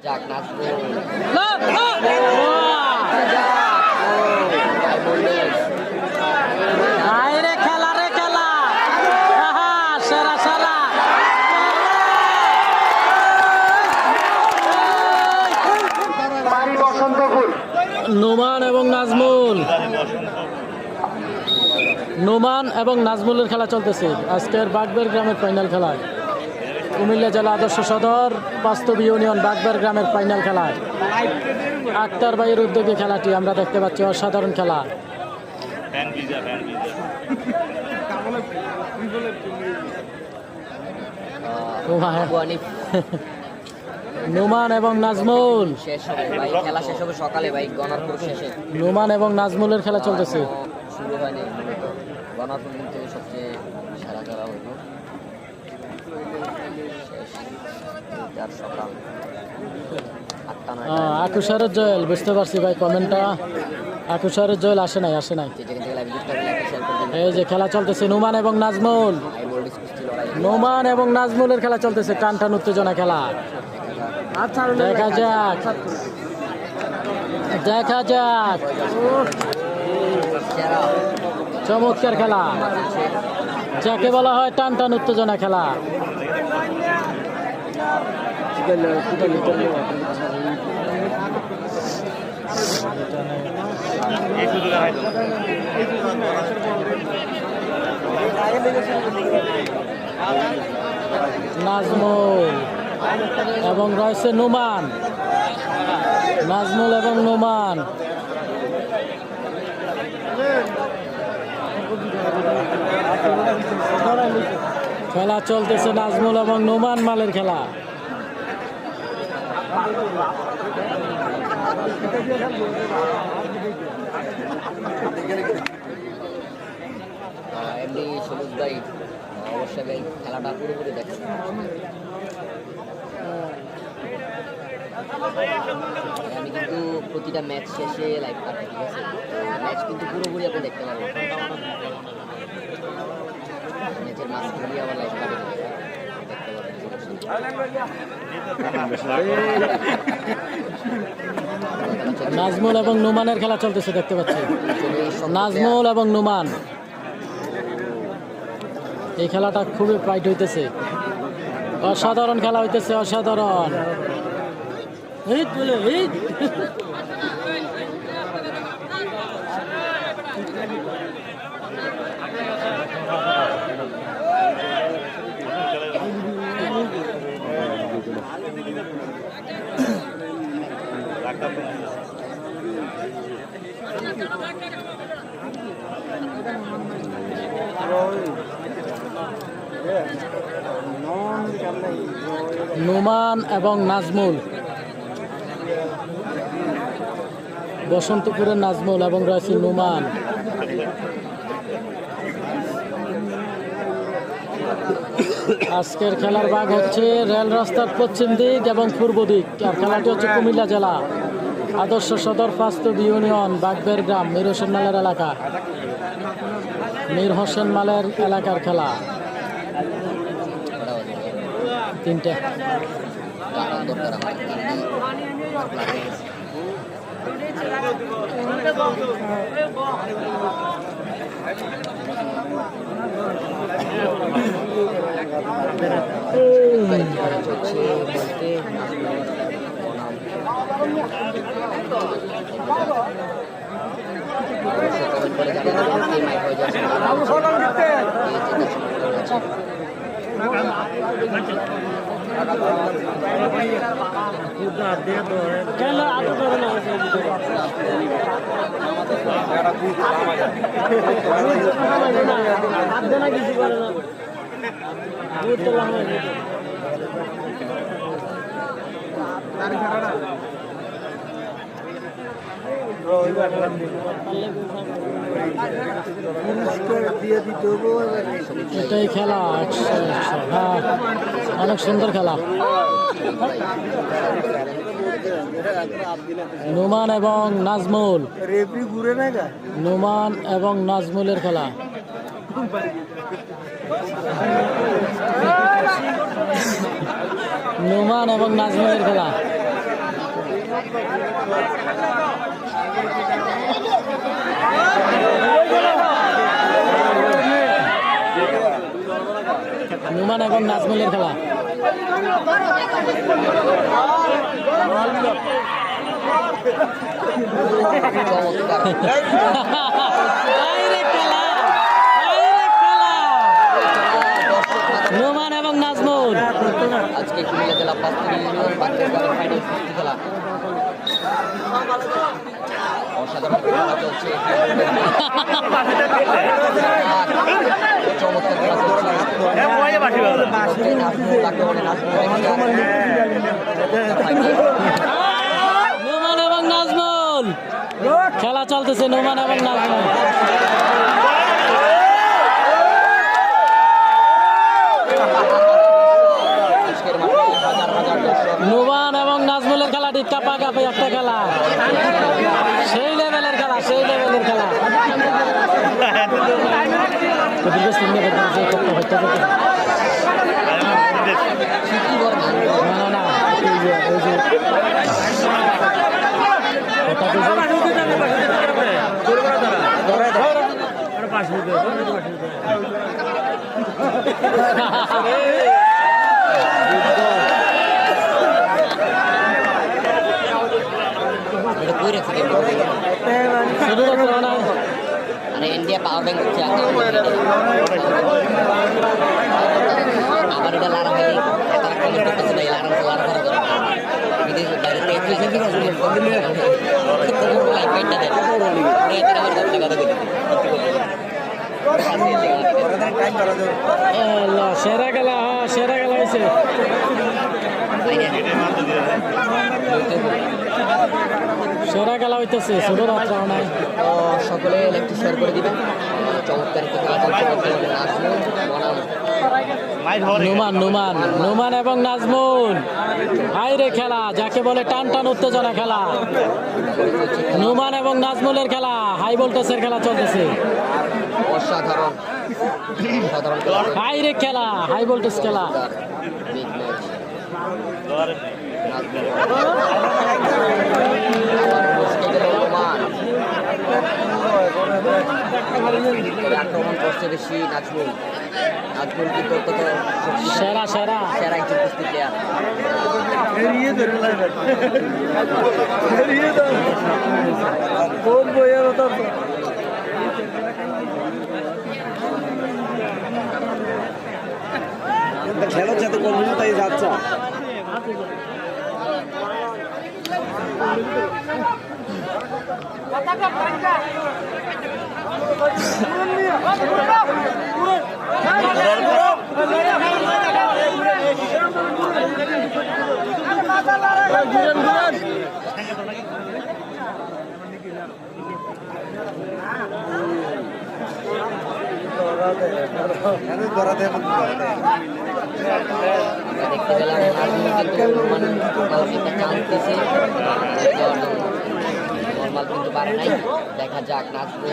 যাক নাজমুল রে খেলা রে খেলা সেরা সেরা নোমান এবং নাজমুল নাজমুলের খেলা চলতেছে আজকের বাগবের গ্রামের ফাইনাল খেলায় কুমিল্লা জেলা আদর্শ সদর বাস্তব ইউনিয়ন বাগবের গ্রামের ফাইনাল খেলায় আক্তার ভাইয়ের উদ্যোগে খেলাটি আমরা দেখতে পাচ্ছি অসাধারণ খেলা নোমান এবং নাজমুল শেষ হবে ভাই, খেলা শেষ হবে সকালে ভাই, গণারপুর শেষে। নোমান এবং নাজমুলের খেলা চলতেছে। শুরু হয়নি, গণারপুর কিন্তু সবচেয়ে সেরা খেলা হইল। শেষ সকাল 8টা 9টা। আকুশারের জয়েল, বুঝতে পারছি ভাই কমেন্টটা। আকুশারের জয়েল আসে নাই। এই যে খেলা চলতেছে নোমান এবং নাজমুল। নোমান এবং নাজমুলের খেলা চলতেছে, টান টান উত্তেজনা খেলা। দেখা যাক চমৎকার খেলা, যাকে বলা হয় টান টান উত্তেজনা খেলা। নাজমুল এবং রয়েছে নোমান, নাজমুল এবং নোমান। খেলা চলতেছে নাজমুল এবং নোমান মালের খেলা। এমনি সবুজ ভাই অবশ্যই ভাই খেলাটা পুরোপুরি দেখেন। আমি কিন্তু প্রতিটা ম্যাচ শেষে লাইভ কাটে, ঠিক আছে? ম্যাচ কিন্তু পুরোপুরি আপনি দেখতে পারবেন। ম্যাচের মাঝখানে আবার লাইভ কাটে দেখতে পারবেন। নাজমুল এবং নোমানের খেলা চলতেছে, দেখতে পাচ্ছি নাজমুল এবং নোমান। এই খেলাটা খুবই ফাইট হইতেছে, অসাধারণ খেলা হইতেছে, অসাধারণ। নোমান এবং নাজমুল, বসন্তপুরের নাজমুল এবং রয়েছে নোমান। আজকের খেলার ভাগ হচ্ছে রেল রাস্তার পশ্চিম দিক এবং পূর্ব দিক। আর খেলাটি হচ্ছে কুমিল্লা জেলা আদর্শ সদর বাস্তব ইউনিয়ন বাগবের গ্রাম মীর হোসেন মালের এলাকা, মীর হোসেন মালের এলাকার খেলা। 3টে এটাই খেলা। হ্যাঁ, অনেক সুন্দর খেলা। নোমান এবং নাজমুল, নোমান এবং নাজমুলের খেলা। নোমান এবং নাজমুলের খেলা। নোমান এবং নাজমুলের খেলা। নোমান এবং নাজমুল আজকে কুমিল্লা জেলা বাস্তব ইউনিয়ন বাচ্চার ফাইনাল কুস্তি খেলা অসাধারণ খেলা চলছে। চমৎকার খেলা চলছে। নোমান এবং নাজমুল খেলা চলতেছে। নোমান এবং নাজমুল নোমান এবং নাজমুলের খেলা টিকা পাকাপি একটা খেলা, সেই লেভেলের খেলা, সেই লেভেলের খেলা। ইন্ডিয়া পাওয়ার ব্যাংক হচ্ছে আবার এটা লারা হয়নি তারা কমেন্ট করতেছে না লারা লারা করা দরকার বিদেশ বাইরে থেকে লাইফটা দেয় আমার কথা সেরা খেলা, হ্যাঁ সেরা খেলা হয়েছে। সেরা খেলা হইতেছে, ছোট মাত্রা নাই। সকলে একটু শেয়ার করে দিবেন। চমৎকার নোমান নোমান নোমান এবং নাজমুল হাইরে খেলা, যাকে বলে টান টান উত্তেজনা খেলা। নোমান এবং নাজমুলের খেলা, হাই ভোল্টেজের খেলা চলতেছে। অসাধারণ অসাধারণ হাইরে খেলা, হাই ভোল্টেজ খেলা। আক্রমণ করছে বেশি নাজমুল। নাজমুল কিন্তু সেরা সেরা সেরা একজন কুস্তি প্লেয়ার। খেলার সাথে কন্টিনিউ তাই যাচ্ছে। দেখতে পেলাম নর্মাল কিন্তু পারে নাই। দেখা যাক নাজমুল